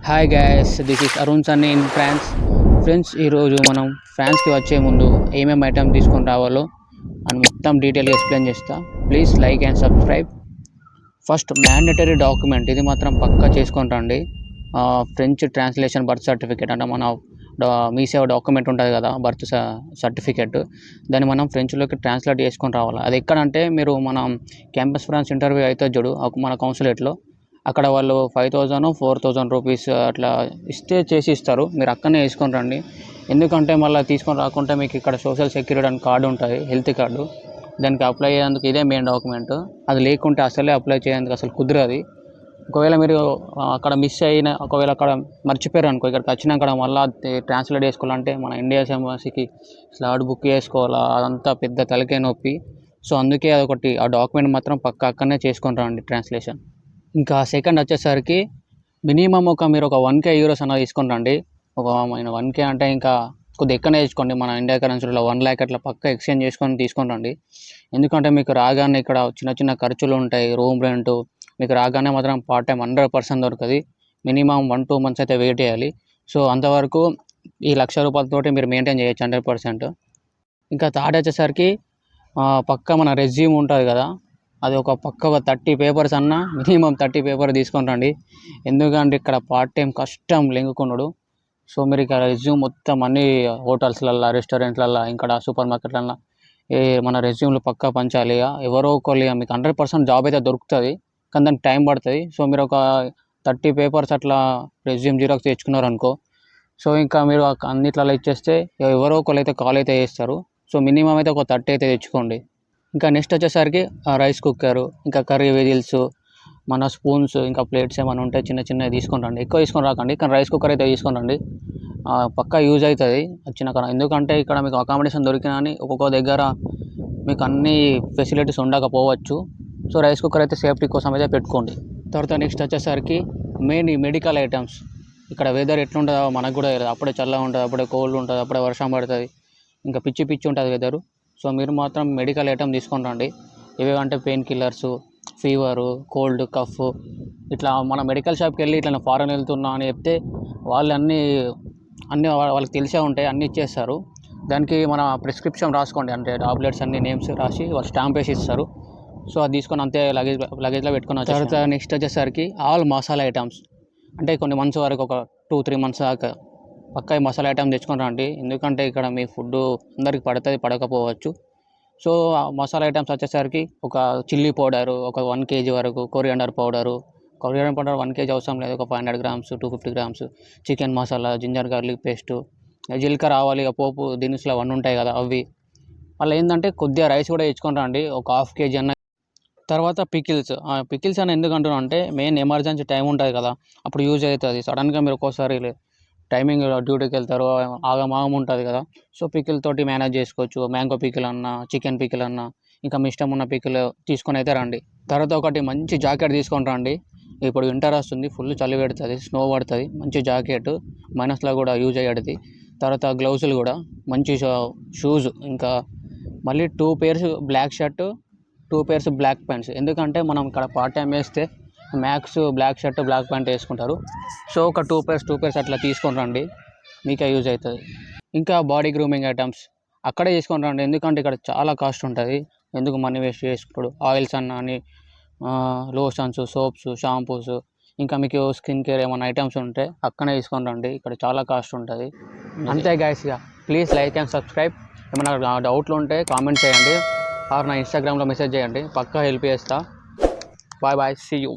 Hi guys, this is Arun Sunny in France. Friends, ఈరోజు మనం ఫ్రాన్స్కి వచ్చే ముందు ఏమేమి ఐటమ్ తీసుకొని రావాలో అని మొత్తం డీటెయిల్గా ఎక్స్ప్లెయిన్ చేస్తా. Please like and subscribe. First mandatory document, ఇది మాత్రం పక్కా చేసుకొని రండి. ఫ్రెంచ్ ట్రాన్స్లేషన్ బర్త్ సర్టిఫికేట్ అంటే మన మీ సేవ డాక్యుమెంట్ ఉంటుంది కదా, బర్త్ సర్టిఫికేట్, దాన్ని మనం ఫ్రెంచ్లోకి ట్రాన్స్లేట్ చేసుకొని రావాలి. అది ఎక్కడంటే మీరు మనం క్యాంపస్ ఫ్రాన్స్ ఇంటర్వ్యూ అయితే చూడు మన కౌన్సిలేట్లో, అక్కడ వాళ్ళు 5,000 4,000 రూపీస్ అట్లా చేసి ఇస్తారు. మీరు అక్కడనే వేసుకొని రండి. ఎందుకంటే మళ్ళీ తీసుకొని రాకుంటే మీకు ఇక్కడ సోషల్ సెక్యూరిటీ అని కార్డు ఉంటుంది, హెల్త్ కార్డు, దానికి అప్లై అయ్యేందుకు ఇదే మెయిన్ డాక్యుమెంట్. అది లేకుంటే అసలే అప్లై చేయేందుకు అసలు కుదరదు. ఒకవేళ మీరు అక్కడ మిస్ అయిన, ఒకవేళ అక్కడ మర్చిపోయారు అనుకో, ఇక్కడికి వచ్చినాక మళ్ళీ ట్రాన్స్లేట్ చేసుకోవాలంటే మన ఇండియా ఎంబసీకి స్లాట్ బుక్ చేసుకోవాలా, అదంతా పెద్ద తలకాయ నొప్పి. సో అందుకే అదొకటి, ఆ డాక్యుమెంట్ మాత్రం పక్క అక్కడనే చేసుకొని రండి ట్రాన్స్లేషన్. ఇంకా సెకండ్ వచ్చేసరికి మినిమం మీరు ఒక 1K యూరోస్ అన్న తీసుకొని రండి. ఒక 1K అంటే ఇంకా కొద్దిగా ఎక్కువనే తీసుకోండి. మన ఇండియా కరెన్సీలో 1 lakh అట్లా పక్క ఎక్స్చేంజ్ చేసుకొని తీసుకొని రండి. ఎందుకంటే మీకు రాగానే ఇక్కడ చిన్న చిన్న ఖర్చులు ఉంటాయి, రూమ్ రెంట్. మీకు రాగానే మాత్రం పార్ట్ టైం 100% దొరుకుతుంది. మినిమం 1-2 months అయితే వెయిట్ చేయాలి. సో అంతవరకు ఈ 1,00,000 రూపాయలతోటి మీరు మెయింటైన్ చేయొచ్చు 100%. ఇంకా థర్డ్ వచ్చేసరికి పక్క మన రెజ్యూమ్ ఉంటుంది కదా, అది ఒక పక్క ఒక 30 పేపర్స్ అన్నా, మినిమం 30 పేపర్ తీసుకొని రండి. ఎందుకంటే ఇక్కడ పార్ట్ టైం కష్టం లెంగుకున్నాడు. సో మీరు ఇక్కడ రెజ్యూమ్ మొత్తం అన్ని హోటల్స్లల్లో, రెస్టారెంట్లల్లో, ఇక్కడ సూపర్ మార్కెట్లల్లో మన రెజ్యూమ్లు పక్కా పంచాలి. ఎవరో ఒకళ్ళు మీకు 100% జాబ్ అయితే దొరుకుతుంది, కానీ దానికి టైం పడుతుంది. సో మీరు ఒక 30 పేపర్స్ అట్లా రెజ్యూమ్ జిరాక్స్ తెచ్చుకున్నారు అనుకో, సో ఇంకా మీరు అన్నిట్లలో ఇచ్చేస్తే ఎవరో ఒకళ్ళు అయితే కాల్ అయితే చేస్తారు. సో మినిమం అయితే ఒక 30 అయితే తెచ్చుకోండి. ఇంకా నెక్స్ట్ వచ్చేసరికి రైస్ కుక్కరు, ఇంకా కర్రీ వెజిల్స్, మన స్పూన్స్, ఇంకా ప్లేట్స్ ఏమైనా ఉంటే చిన్న చిన్నవి తీసుకొని రండి. ఎక్కువ తీసుకొని రాకండి, కానీ రైస్ కుక్కర్ అయితే తీసుకొని రండి. పక్కా యూజ్ అవుతుంది వచ్చినాక. ఎందుకంటే ఇక్కడ మీకు అకామిడేషన్ దొరికినా అని ఒక్కొక్క దగ్గర మీకు అన్ని ఫెసిలిటీస్ ఉండకపోవచ్చు. సో రైస్ కుక్కర్ అయితే సేఫ్టీ కోసం అయితే పెట్టుకోండి. తర్వాత నెక్స్ట్ వచ్చేసరికి మెయిన్ ఈ మెడికల్ ఐటమ్స్. ఇక్కడ వెదర్ ఎట్లుంటుందో మనకు కూడా తెలియదు. అప్పుడే చల్లగా ఉంటుంది, అప్పుడే కోల్డ్ ఉంటుంది, అప్పుడే వర్షం పడుతుంది, ఇంకా పిచ్చి పిచ్చి ఉంటుంది వెదరు. సో మీరు మాత్రం మెడికల్ ఐటమ్ తీసుకొని రండి. ఏవేవంటే pain killers, fever, cold, cough, ఇట్లా మన మెడికల్ షాప్కి వెళ్ళి ఇట్లా ఫారెన్ వెళ్తున్నా అని చెప్తే వాళ్ళు అన్నీ వాళ్ళకి తెలిసే ఉంటాయి, అన్నీ ఇచ్చేస్తారు. దానికి మన ప్రిస్క్రిప్షన్ రాసుకోండి, అంటే టాబ్లెట్స్ అన్ని నేమ్స్ రాసి వాళ్ళు స్టాంప్ వేసి ఇస్తారు. సో అది తీసుకొని అంతే లగేజ్లో పెట్టుకొని వచ్చి. తర్వాత నెక్స్ట్ వచ్చేసరికి ఆల్ మసాలా ఐటమ్స్, అంటే కొన్ని మంత్స్ వరకు ఒక 2-3 months దాకా పక్కా ఈ మసాలా ఐటమ్ తెచ్చుకొని రండి. ఎందుకంటే ఇక్కడ మీ ఫుడ్ అందరికి పడుతుంది, పడకపోవచ్చు. సో మసాలా ఐటమ్స్ వచ్చేసరికి ఒక చిల్లీ పౌడరు ఒక 1 kg వరకు, కొరియాండర్ పౌడర్ 1 kg అవసరం లేదు, ఒక 500 grams 250 grams, chicken masala, ginger garlic paste, జీలకర్ర, ఆవాలు, పోపు దినుసులు అవన్నీ ఉంటాయి కదా అవి. మళ్ళీ ఏంటంటే కొద్దిగా రైస్ కూడా తెచ్చుకొని రండి, ఒక 1/2 kg అన్న. తర్వాత పికిల్స్ అని ఎందుకు అంటున్నాను అంటే, మెయిన్ ఎమర్జెన్సీ టైం ఉంటుంది కదా, అప్పుడు యూజ్ అవుతుంది. సడన్గా మీరు ఒక్కోసారి టైమింగ్ డ్యూటీకి వెళ్తారు, ఆగమాగం ఉంటుంది కదా. సో పికిల్ తోటి మేనేజ్ చేసుకోవచ్చు. మ్యాంగో పికిల్ అన్నా, చికెన్ పికిల్ అన్నా, ఇంకా మీ ఇష్టం ఉన్న పికిల్ తీసుకొని అయితే రండి. తర్వాత ఒకటి మంచి జాకెట్ తీసుకొని రండి. ఇప్పుడు వింటర్ వస్తుంది, ఫుల్ చలి పెడుతుంది, స్నో పడుతుంది. మంచి జాకెట్ మైనస్లో కూడా యూజ్ అయ్యేది. తర్వాత గ్లౌజులు కూడా, మంచి షూస్, ఇంకా మళ్ళీ 2 pairs black shirt, 2 pairs black pants. ఎందుకంటే మనం ఇక్కడ పార్ట్ టైం వేస్తే max black shirt black pant వేసుకుంటారు. సో ఒక 2 pairs అట్లా తీసుకొని రండి, మీకే యూజ్ అవుతుంది. ఇంకా బాడీ గ్రూమింగ్ ఐటమ్స్ అక్కడే తీసుకొని రండి, ఎందుకంటే ఇక్కడ చాలా కాస్ట్ ఉంటుంది. ఎందుకు మనీ వేస్ట్ చేసుకుంటాడు. ఆయిల్స్ అన్న అని, లోషన్స్, సోప్స్, షాంపూస్, ఇంకా మీకు స్కిన్ కేర్ ఏమైనా ఐటమ్స్ ఉంటే అక్కడే తీసుకొని రండి. ఇక్కడ చాలా కాస్ట్ ఉంటుంది. అంతే గైస్, ఇక ప్లీజ్ లైక్ అండ్ సబ్స్క్రైబ్. ఏమైనా డౌట్లు ఉంటే కామెంట్ చేయండి, ఆర్ నా ఇన్స్టాగ్రామ్లో మెసేజ్ చేయండి, పక్కా హెల్ప్ చేస్తా. Bye bye, see you.